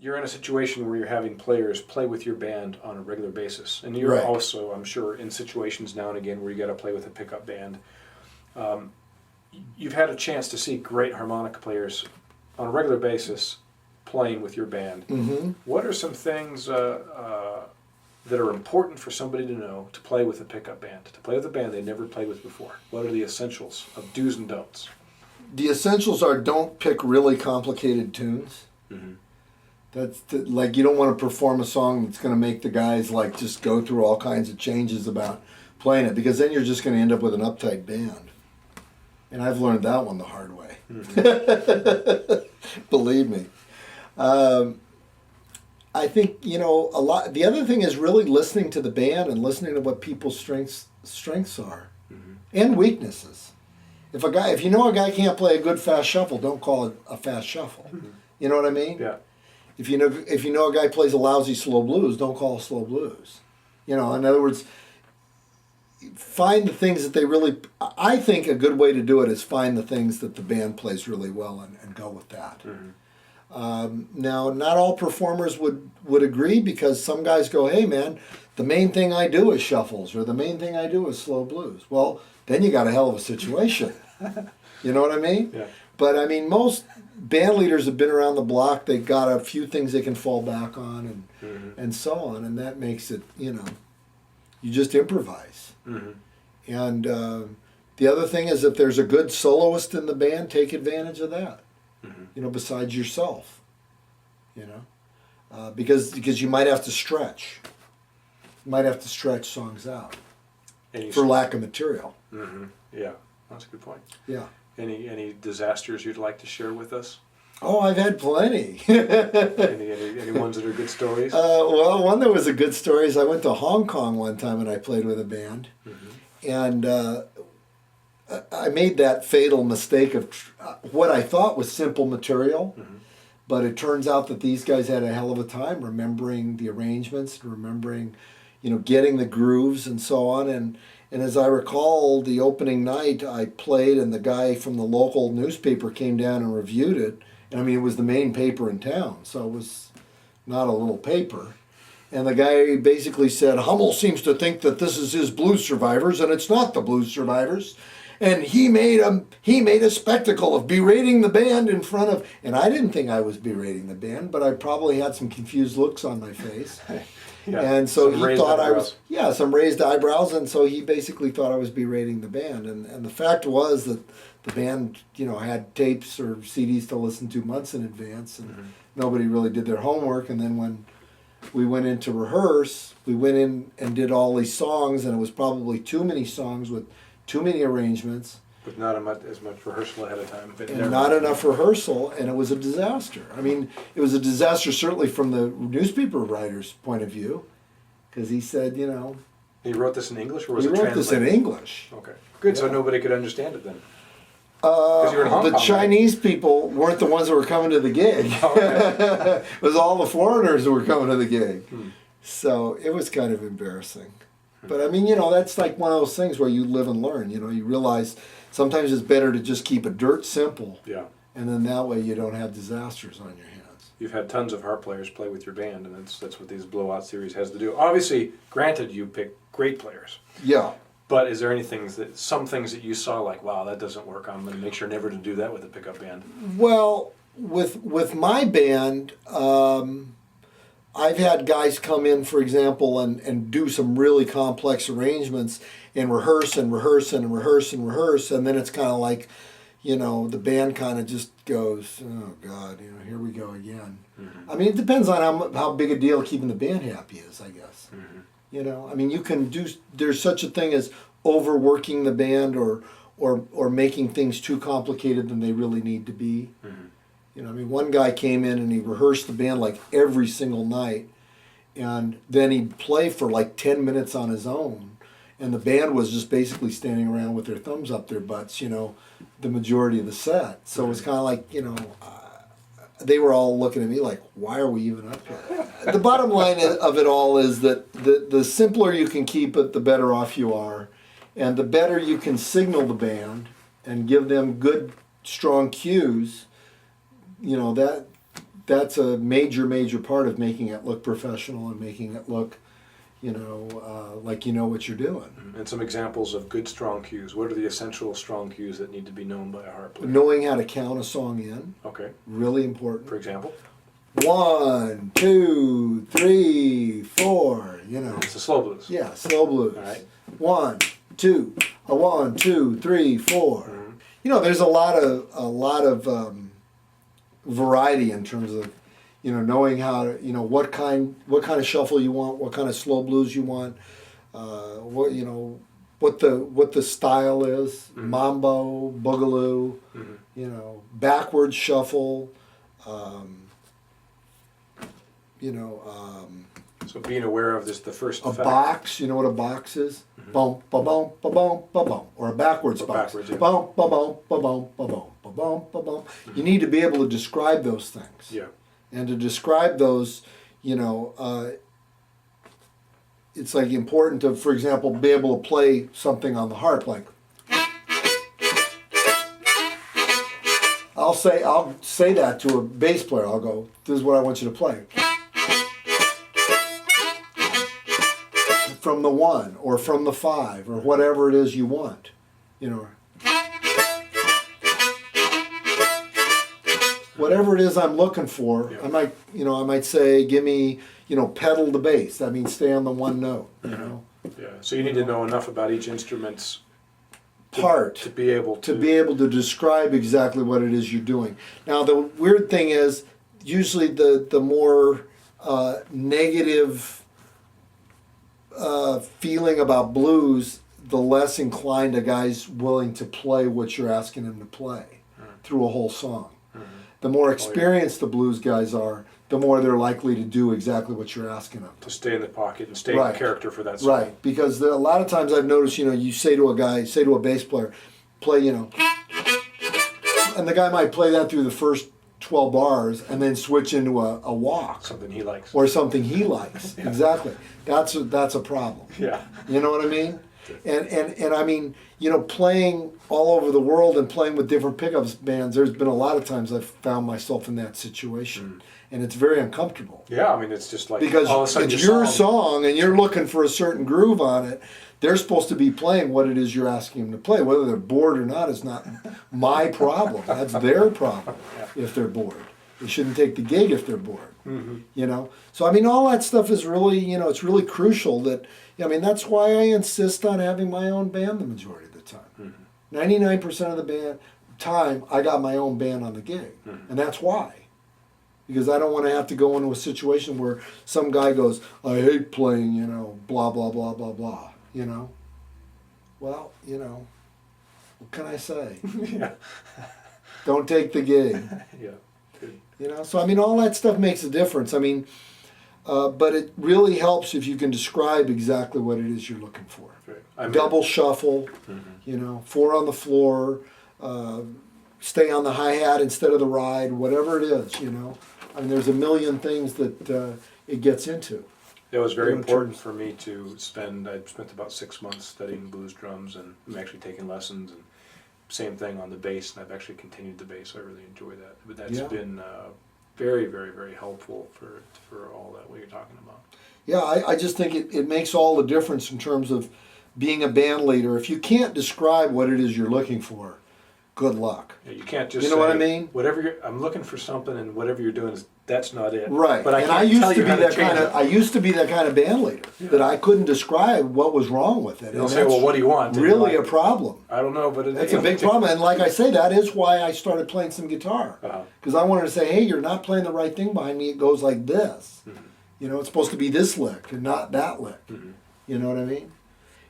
you're in a situation where you're having players play with your band on a regular basis, and you're Right. also, I'm sure, in situations now and again where you got to play with a pickup band. You've had a chance to see great harmonica players on a regular basis playing with your band. Mm-hmm. What are some things that are important for somebody to know to play with a pickup band, to play with a band they never played with before? What are the essentials of do's and don'ts? The essentials are don't pick really complicated tunes. Mm-hmm. Like you don't want to perform a song that's going to make the guys like just go through all kinds of changes about playing it, because then you're just going to end up with an uptight band. And I've learned that one the hard way. Mm-hmm. Believe me. I think, you know, a lot. The other thing is really listening to the band and listening to what people's strengths are, mm-hmm. and weaknesses. If you know a guy can't play a good fast shuffle, don't call it a fast shuffle. Mm-hmm. You know what I mean? Yeah. If you know a guy plays a lousy slow blues, don't call it slow blues. You know, in other words, find the things that they really. I think a good way to do it is find the things that the band plays really well and go with that. Mm-hmm. Now, not all performers would agree, because some guys go, "Hey, man, the main thing I do is shuffles, or the main thing I do is slow blues." Well, then you got a hell of a situation. You know what I mean? Yeah. But I mean, most band leaders have been around the block. They've got a few things they can fall back on, and so on, and that makes it, you know, you just improvise. Mm-hmm. And the other thing is, if there's a good soloist in the band, take advantage of that. Mm-hmm. You know, besides yourself. You know, because you might have to stretch. You might have to stretch songs out for lack of material. Mm-hmm. Yeah, that's a good point. Yeah. Any disasters you'd like to share with us? Oh, I've had plenty. any ones that are good stories? Well, one that was a good story is I went to Hong Kong one time and I played with a band. Mm-hmm. And I made that fatal mistake of what I thought was simple material. Mm-hmm. But it turns out that these guys had a hell of a time remembering the arrangements, remembering, you know, getting the grooves and so on. And as I recall, the opening night I played, and the guy from the local newspaper came down and reviewed it. And I mean, it was the main paper in town, so it was not a little paper. And the guy basically said, "Hummel seems to think that this is his Blues Survivors, and it's not the Blues Survivors. And he made a spectacle of berating the band in front of..." And I didn't think I was berating the band, but I probably had some confused looks on my face. Yeah, and so he thought I was, some raised eyebrows, and so he basically thought I was berating the band. And the fact was that the band, you know, had tapes or CDs to listen to months in advance, and mm-hmm. nobody really did their homework. And then when we went in to rehearse, we went in and did all these songs, and it was probably too many songs with too many arrangements. With not as much rehearsal ahead of time. And not enough rehearsal, and it was a disaster. I mean, it was a disaster certainly from the newspaper writer's point of view, because he said, you know... He wrote this in English, or was it translated? He wrote this in English. Okay, good, yeah. So nobody could understand it then. The Chinese people weren't the ones that were coming to the gig. Okay. It was all the foreigners who were coming to the gig. So it was kind of embarrassing. But I mean, you know, that's like one of those things where you live and learn. You know, you realize sometimes it's better to just keep it dirt simple. Yeah. And then that way you don't have disasters on your hands. You've had tons of harp players play with your band, and that's what these blowout series has to do. Obviously, granted, you pick great players. Yeah. But is there some things that you saw like, wow, that doesn't work, I'm going to make sure never to do that with a pickup band? Well, with my band, I've had guys come in, for example, and do some really complex arrangements and rehearse and rehearse and rehearse and rehearse, and then it's kind of like, you know, the band kind of just goes, "Oh God, you know, here we go again." Mm-hmm. I mean, it depends on how big a deal keeping the band happy is, I guess. Mm-hmm. You know, I mean, you can do. There's such a thing as overworking the band or making things too complicated than they really need to be. Mm-hmm. You know, I mean, one guy came in and he rehearsed the band like every single night, and then he'd play for like 10 minutes on his own, and the band was just basically standing around with their thumbs up their butts, you know, the majority of the set. So it was kind of like, you know, they were all looking at me like, why are we even up here? The bottom line of it all is that the simpler you can keep it, the better off you are, and the better you can signal the band and give them good, strong cues. You know, that's a major part of making it look professional and making it look, like you know what you're doing. And some examples of good strong cues. What are the essential strong cues that need to be known by a harp player? Knowing how to count a song in, Okay. really important. For example? 1, 2, 3, 4. It's the slow blues. Yeah, slow blues. All right. 1, 2, 1, 2, 3, 4. Mm-hmm. There's a lot of variety in terms of, knowing how to, what kind of shuffle you want, what kind of slow blues you want, what the style is, mambo, boogaloo, backwards shuffle, So being aware of this, the first a effect. box. You know what a box is? Boom, ba boom, ba boom, ba boom, or a backwards Or box. backwards, yeah. Boom, ba boom, ba boom, ba boom, ba boom, ba boom. You need to be able to describe those things. Yeah. And to describe those, it's like important to, for example, be able to play something on the harp, like. I'll say that to a bass player. I'll go, "This is what I want you to play." From the 1 or from the 5 or whatever it is you want, Whatever it is I'm looking for, Yeah. I might say, give me, pedal the bass. That means stay on the one note, Yeah. So you need to know enough about each instrument's part to be able to describe exactly what it is you're doing. Now the weird thing is, usually the more negative feeling about blues, the less inclined a guy's willing to play what you're asking him to play through a whole song. The more experienced the blues guys are, the more they're likely to do exactly what you're asking them. to stay in the pocket and stay in character for that song. Right, because a lot of times I've noticed, you say to a bass player, play, and the guy might play that through the first 12 bars and then switch into a walk. Something he likes. Or something he likes. Yeah. Exactly. That's a problem. Yeah. You know what I mean? And I mean, playing all over the world and playing with different pickups bands, there's been a lot of times I've found myself in that situation. And it's very uncomfortable. Yeah, I mean, it's just like Because all of a sudden it's your song and you're looking for a certain groove on it. They're supposed to be playing what it is you're asking them to play. Whether they're bored or not is not my problem. That's their problem if they're bored. They shouldn't take the gig if they're bored. So I mean, all that stuff is really, it's really crucial that, that's why I insist on having my own band the majority of the time. 99% of the time, I got my own band on the gig. And that's why. Because I don't want to have to go into a situation where some guy goes, "I hate playing, blah, blah, blah, blah, blah." Well, what can I say? Yeah. Don't take the gig. Yeah. So I mean, all that stuff makes a difference. I mean, but it really helps if you can describe exactly what it is you're looking for. Right. Double shuffle, 4 on the floor, stay on the hi-hat instead of the ride, whatever it is, I mean, there's a million things that it gets into. It was very important for me to I spent about 6 months studying blues drums, and I'm actually taking lessons, and same thing on the bass, and I've actually continued the bass, so I really enjoy that. But that's been very, very, very helpful for all that what you're talking about. Yeah, I just think it makes all the difference in terms of being a band leader. If you can't describe what it is you're looking for, good luck. Yeah, you can't just say, what I mean? I'm looking for something, and whatever you're doing that's not it. Right. But I used to be that kind of band leader that I couldn't describe what was wrong with it. They'll say, "Well, what do you want?" Really a problem. I don't know, but it's a big problem. And like I say, that is why I started playing some guitar, because I wanted to say, "Hey, you're not playing the right thing behind me. It goes like this. It's supposed to be this lick and not that lick." You know what I mean?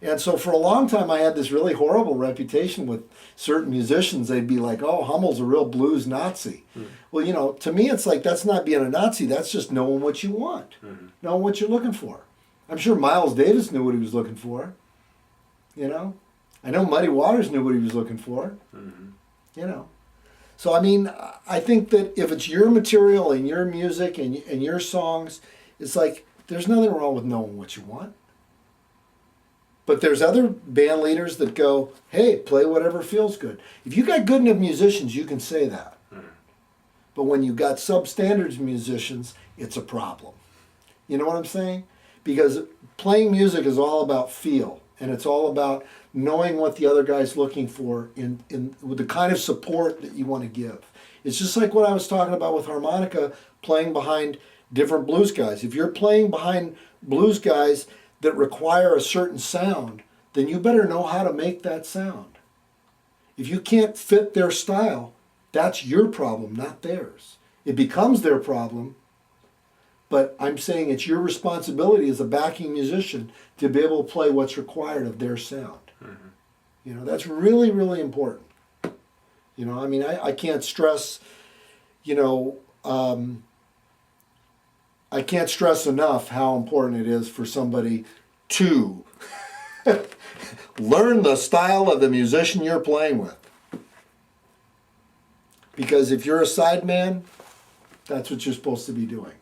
And so for a long time, I had this really horrible reputation with certain musicians. They'd be like, "Oh, Hummel's a real blues Nazi." Well, to me, it's like, that's not being a Nazi. That's just knowing what you want, knowing what you're looking for. I'm sure Miles Davis knew what he was looking for. I know Muddy Waters knew what he was looking for. So, I mean, I think that if it's your material and your music and your songs, it's like, there's nothing wrong with knowing what you want. But there's other band leaders that go, "Hey, play whatever feels good." If you got good enough musicians, you can say that. But when you got substandard musicians, it's a problem. You know what I'm saying? Because playing music is all about feel, and it's all about knowing what the other guy's looking for in with the kind of support that you want to give. It's just like what I was talking about with harmonica, playing behind different blues guys. If you're playing behind blues guys that require a certain sound, then you better know how to make that sound. If you can't fit their style, that's your problem, not theirs. It becomes their problem, but I'm saying it's your responsibility as a backing musician to be able to play what's required of their sound. Mm-hmm. You know, that's really, really important. You know, I mean, I can't stress, you know, I can't stress enough how important it is for somebody to learn the style of the musician you're playing with. Because if you're a sideman, that's what you're supposed to be doing.